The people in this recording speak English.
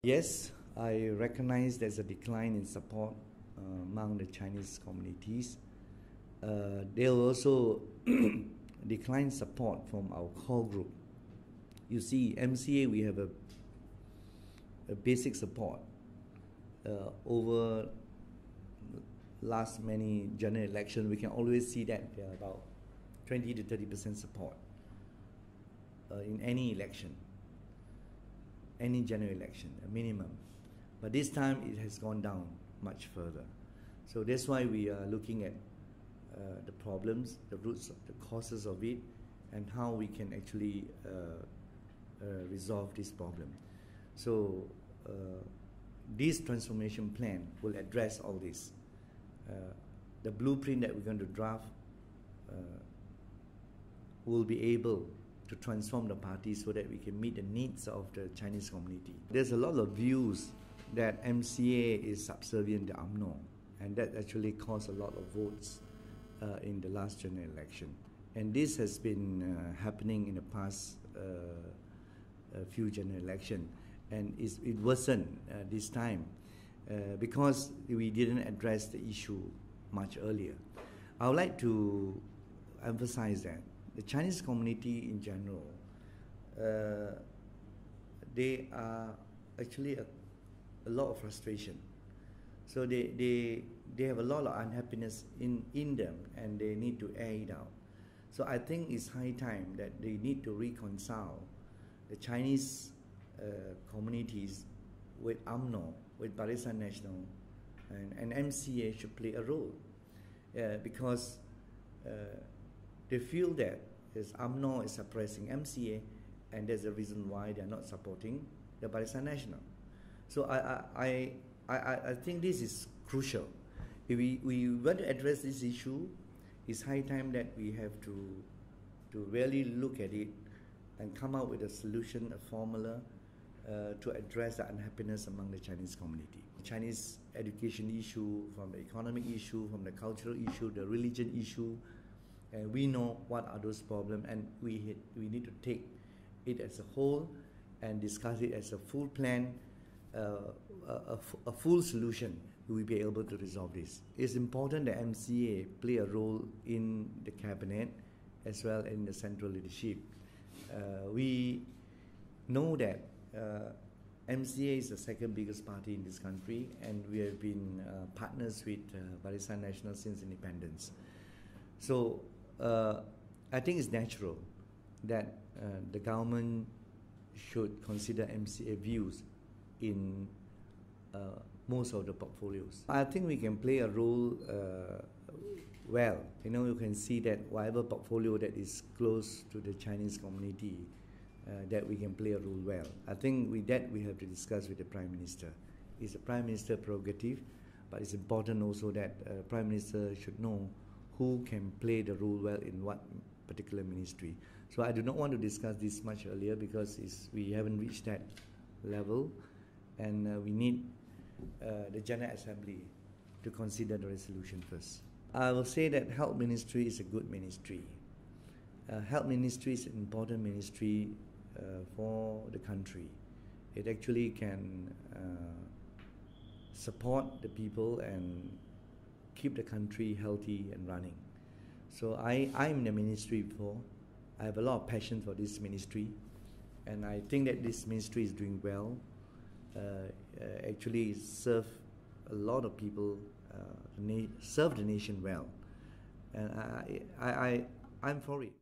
Yes, I recognize there's a decline in support among the Chinese communities. They'll also decline support from our core group. You see, MCA, we have a basic support over last many general elections. We can always see that there are about 20 to 30% support in any election, any general election, a minimum. But this time it has gone down much further. So that's why we are looking at the problems, the roots, the causes of it, and how we can actually resolve this problem. So this transformation plan will address all this. The blueprint that we're going to draft will be able to transform the party so that we can meet the needs of the Chinese community. There's a lot of views that MCA is subservient to UMNO, and that actually caused a lot of votes in the last general election. And this has been happening in the past few general elections, and it wasn't this time because we didn't address the issue much earlier. I would like to emphasize that the Chinese community in general, they are actually a lot of frustration. So they have a lot of unhappiness in them, and they need to air it out. So I think it's high time that they need to reconcile the Chinese communities with UMNO, with Barisan Nasional, and MCA should play a role because they feel that UMNO is suppressing MCA, and there's a reason why they're not supporting the Barisan Nasional. So I think this is crucial. If we want to address this issue, it's high time that we have to really look at it and come up with a solution, a formula to address the unhappiness among the Chinese community. The Chinese education issue, from the economic issue, from the cultural issue, the religion issue, and we know what are those problems, and we need to take it as a whole and discuss it as a full plan, a full solution. We will be able to resolve this. It's important that MCA play a role in the cabinet as well in the central leadership. We know that MCA is the second biggest party in this country, and we have been partners with Barisan Nasional since independence. So I think it's natural that the government should consider MCA views in most of the portfolios. I think we can play a role well. You know, you can see that whatever portfolio that is close to the Chinese community, that we can play a role well. I think with that we have to discuss with the Prime Minister. It's a Prime Minister prerogative, but it's important also that Prime Minister should know who can play the role well in what particular ministry. So I do not want to discuss this much earlier because we haven't reached that level, and we need the General Assembly to consider the resolution first. I will say that Health Ministry is a good ministry. Health Ministry is an important ministry for the country. It actually can support the people and keep the country healthy and running. So I'm in the ministry before. I have a lot of passion for this ministry, and I think that this ministry is doing well. Actually serve a lot of people, serve the nation well, and I'm for it.